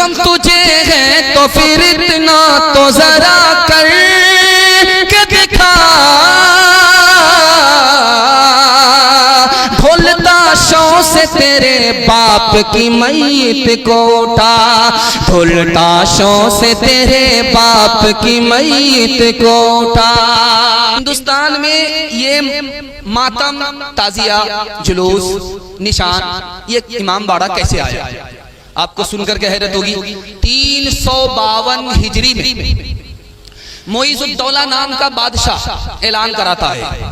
गम तुझे है तो फिर इतना तो जरा कर के दिखा, ढोलताशों से तेरे बाप की मैयत को उठा, ढोलताशों से तेरे बाप की मैयत को उठा। हिंदुस्तान में ये मातम, ताजिया, जुलूस, निशान, ये इमाम बाड़ा कैसे आया? आपको सुनकर के हैरत होगी। 352 हिजरी में मुइज़ुद्दौला नाम का बादशाह ऐलान कराता है,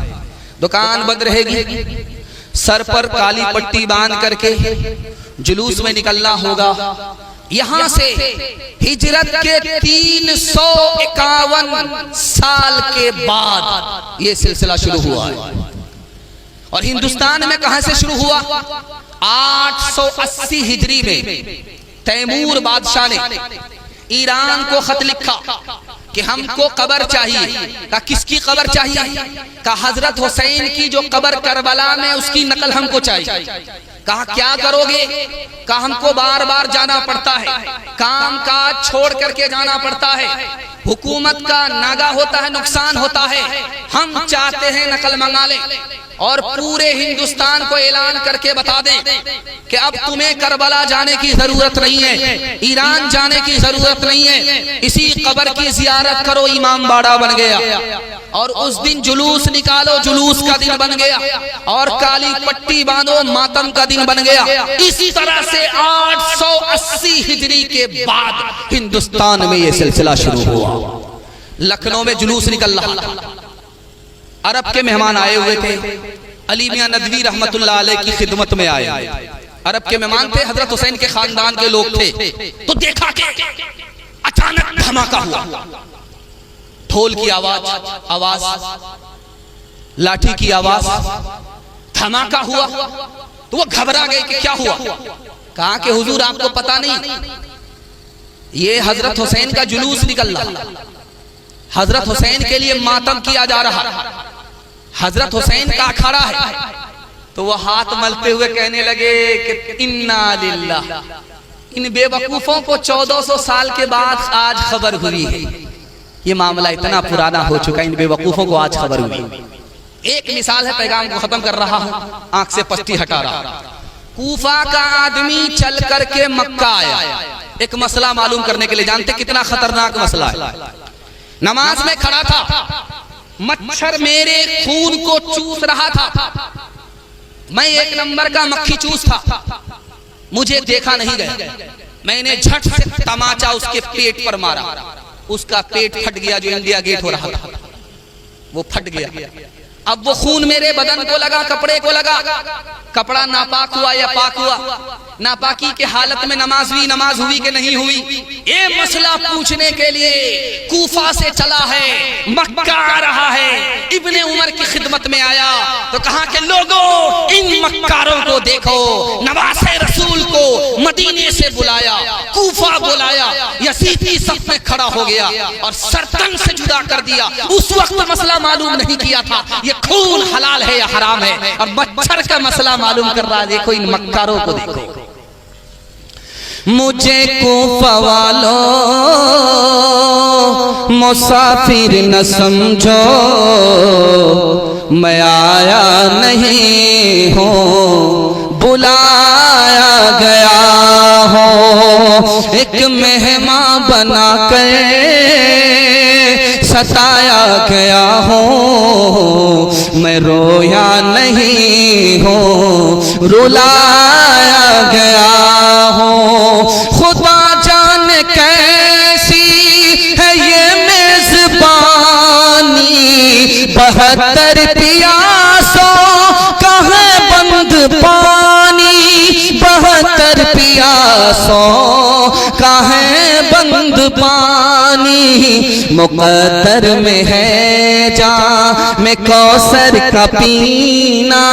दुकान बंद रहेगी, सर पर काली पट्टी बांध करके जुलूस में निकलना होगा। यहां से हिजरत के 351 साल के बाद ये सिलसिला शुरू हुआ है। और हिंदुस्तान में कहां से शुरू हुआ? 880 हिजरी में तैमूर बादशाह ने ईरान को खत लिखा कि हमको कब्र चाहिए। कहा किसकी कब्र चाहिए? कहा हजरत हुसैन की जो कब्र करबला में उसकी नकल हमको चाहिए। कहा क्या करोगे? कहा हमको बार बार जाना पड़ता है, काम काज छोड़ करके जाना पड़ता है, हुकूमत का नागा होता है, नुकसान होता है, हम चाहते हैं नकल मंगा ले और पूरे हिंदुस्तान को ऐलान करके बता दें कि अब तुम्हें करबला जाने की जरूरत नहीं है, ईरान जाने की जरूरत नहीं है, इसी कब्र की जियारत करो। इमाम बाड़ा बन गया और उस दिन जुलूस निकालो, जुलूस का दिन बन गया और काली पट्टी बांधो, मातम का दिन बन गया। इसी तरह से 880 हिजरी के बाद हिंदुस्तान में यह सिलसिला शुरू हुआ। लखनऊ में जुलूस निकल रहा, अरब के मेहमान आए हुए थे, अली मियां नदवी रहमतुल्लाह अलैह की खिदमत में आए। अरब के मेहमान थे, हजरत हुसैन के खानदान के लोग थे। तो देखा कि अचानक धमाका हुआ, ढोल की आवाज, लाठी की आवाज, धमाका हुआ। तो वो घबरा गए कि क्या हुआ। कहा कि हुजूर आपको पता नहीं, ये हजरत हुसैन का जुलूस निकल रहा, हजरत हुसैन के लिए मातम किया जा रहा, हजरत हुसैन का अखाड़ा है। तो वो हाथ मलते हुए कहने लगे कि इन्ना लिल्लाह। इन बेवकूफों को 1400 साल के बाद आज खबर हुई है। ये मामला इतना पुराना हो चुका है, इन बेवकूफों को आज खबर हुई। एक मिसाल है, पैगाम को खत्म कर रहा हूं, आंख से पट्टी हटा रहा। कूफा का आदमी चल करके मक्का आया एक मसला मालूम करने के लिए। जानते कितना खतरनाक मसला है? नमाज में खड़ा था, मच्छर मेरे खून को चूस रहा था, मैं एक नंबर का मक्खी चूस था, मुझे देखा नहीं गया। मैंने झट से तमाचा उसके पेट पर मारा, उसका पेट फट गया। जो इंडिया गेट हो रहा था वो फट गया। अब वो खून मेरे बदन को लगा, कपड़े को लगा, कपड़ा नापाक हुआ या पाक हुआ, नापाकी के हालत में नमाज हुई कि नहीं हुई, ये मसला पूछने के लिए कूफा से चला है, मक्का आ रहा है, इब्ने उमर की खिदमत में आया। तो कहा कि लोगों, इन मक्कारों को देखो, नवासे रसूल को मदीने से बुलाया, कूफा बुलाया, यसीदी सफ में खड़ा हो गया और सरतन से जुदा कर दिया। उस वक्त मसला मालूम नहीं किया था ये खून हलाल है या हराम है, और मच्छर का मसला मालूम कर रहा है। देखो इन मक्कारों को देखो। मुझे कूफा वालों मुसाफिर न समझो, मैं आया नहीं हूँ, बुलाया गया हो, एक मेहमान बना कर सताया गया हो, मैं रोया नहीं हूँ, रुलाया गया हो। खुदा जाने कैसी है ये मेजबानी, 72 पियासों का है बंद पानी, 72 पियासों का है बंद पानी, मुक़द्दर में है जां मैं कौसर का पीना,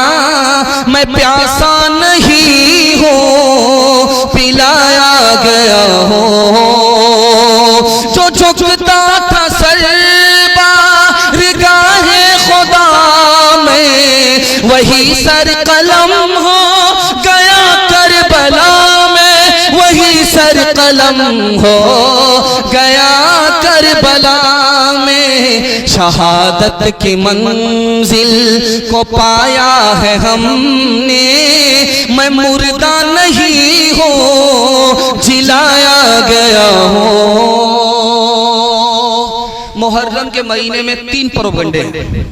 मैं प्यासा नहीं हूँ, पिलाया गया हो। जो झुकता था सरबा रिगाहे खुदा में, वही सर कलम हो गया करबला में, वही सर कलम कलम हो गया करबला में, शहादत की मंजिल को पाया है हमने, मैं मुर्दा नहीं हूँ जिलाया गया हूँ। मुहर्रम के महीने में 3 प्रोपगंडे हैं।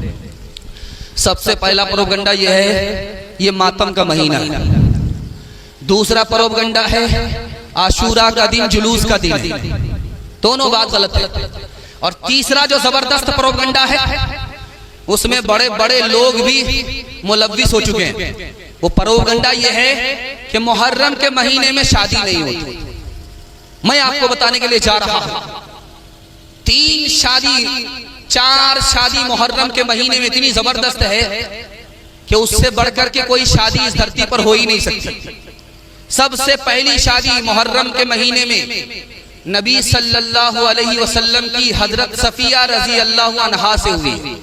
सबसे पहला प्रोपगंडा यह है, ये मातम का महीना है। दूसरा प्रोपगंडा है आशूरा का दिन जुलूस का दिन है। दोनों बात गलत है। और तीसरा जो जबरदस्त प्रोपगंडा है, उसमें बड़े बड़े लोग भी मुलव्विस हो चुके हैं। वो प्रोपगंडा ये है कि मुहर्रम के महीने में शादी नहीं होती। मैं आपको बताने के लिए जा रहा हूं, 3 शादी 4 शादी मुहर्रम के महीने में इतनी जबरदस्त है कि उससे बढ़कर के कोई शादी इस धरती पर हो ही नहीं सकती। सबसे पहली शादी मुहर्रम के महीने में नबी सल्लल्लाहु अलैहि वसल्लम की हजरत सफिया रजी अल्लाह अन्हा से हुई।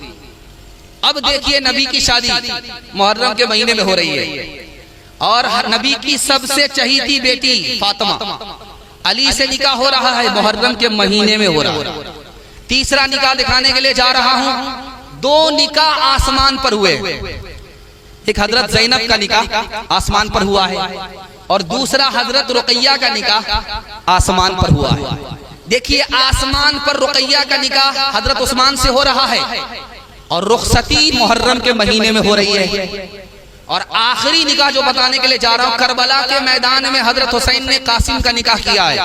अब देखिए नबी की शादी मुहर्रम के महीने में हो रही है, और नबी की सबसे चहीती बेटी फातिमा अली से निकाह हो रहा है, मुहर्रम के महीने में हो रहा है। तीसरा निकाह दिखाने के लिए जा रहा हूं, 2 निकाह आसमान पर हुए। एक हजरत ज़ैनब का निकाह आसमान पर हुआ है, और दूसरा हजरत रुकैया का निकाह आसमान पर हुआ है। देखिए आसमान पर रुकैया का निकाह हजरत उस्मान से हो रहा है, और रुखसती मुहर्रम के महीने में हो रही है। और आखिरी निकाह जो बताने के लिए जा रहा हूं, करबला के मैदान में हजरत हुसैन ने कासिम का निकाह किया है,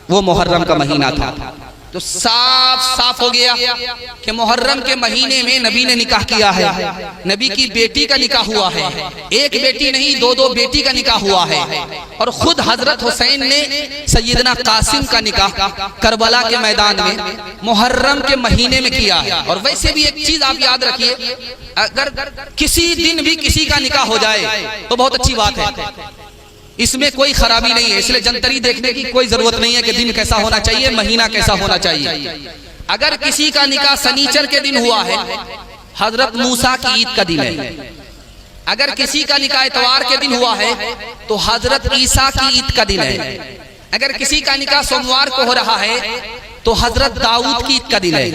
वो मुहर्रम का महीना था। तो साफ हो गया कि मुहर्रम के महीने में नबी ने निकाह किया है। नबी की बेटी का निकाह हुआ है, एक बेटी नहीं 2 बेटी का निकाह हुआ है। और खुद हजरत हुसैन ने सैयदना कासिम का निकाह करबला के मैदान में मुहर्रम के महीने में किया है। और वैसे भी एक चीज आप याद रखिए, अगर किसी दिन भी किसी का निकाह हो जाए तो बहुत अच्छी बात है, इसमें कोई खराबी नहीं है। इसलिए जंतरी देखने की कोई जरूरत नहीं है कि दिन कैसा होना चाहिए, महीना कैसा होना चाहिए। अगर किसी का निकाह शनिचर के दिन हुआ है, हजरत मूसा की ईद का दिन है। अगर किसी का निकाह इतवार के दिन हुआ है तो हजरत ईसा की ईद का दिन है। अगर किसी का निकाह सोमवार को हो रहा है तो हजरत दाऊद की ईद का दिन है।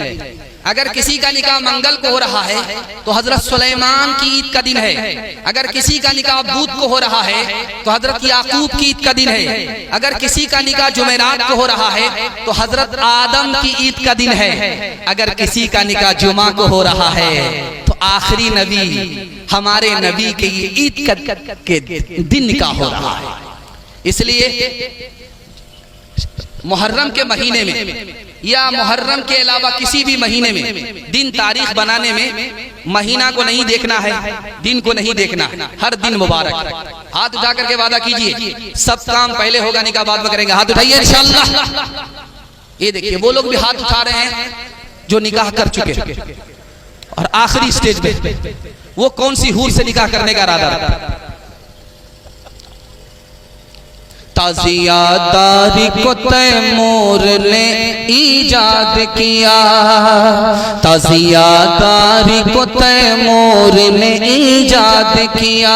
अगर किसी का निकाह मंगल को हो रहा है तो हजरत सुलेमान की ईद का दिन है। अगर किसी का निकाह बुध को हो रहा है तो हजरत याकूब की ईद का दिन है। अगर किसी का निकाह जुमेरात को हो रहा है तो हजरत आदम की ईद का दिन है। अगर किसी का निकाह जुमा को हो रहा है तो आखिरी नबी हमारे नबी के ईद के दिन निकाह हो रहा है। इसलिए मुहर्रम के महीने में या मुहर्रम के अलावा किसी भी महीने में दिन तारीख बनाने में महीना को नहीं देखना है, दिन को नहीं देखना है। हर दिन मुबारक। हाथ उठा करके वादा कीजिए, सब काम पहले होगा, निकाह बाद में करेंगे। हाथ उठाइए इंशाअल्लाह। ये देखिए वो लोग भी हाथ उठा रहे हैं जो निकाह कर चुके हैं। और आखिरी स्टेज पे वो कौन सी हूर से निकाह करने का इरादा रखता है। ताज़ियादारी को तैमूर ने ईजाद किया, ताज़ियादारी को तैमूर ने ईजाद किया।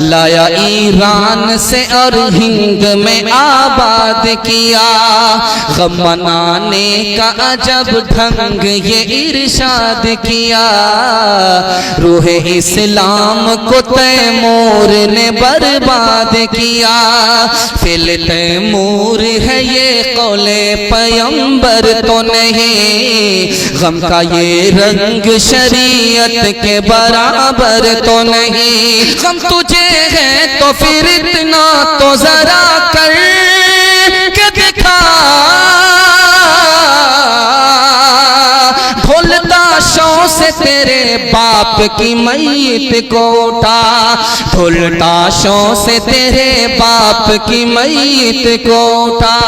लाया ईरान से और हिंद में आबाद किया। गम मनाने का अजब ढंग ये इरशाद किया। रूहे इस्लाम को तैमूर ने बर्बाद किया। फिल तैमूर है ये कौले पैगंबर तो नहीं, गम का ये रंग शरीयत के बराबर तो नहीं। गम तुझे है तो फिर इतना तो जरा कर के दिखा। ढोल से तेरे बाप की मैयत को उठा, ढोल ताशों से तेरे बाप की मैयत को उठा।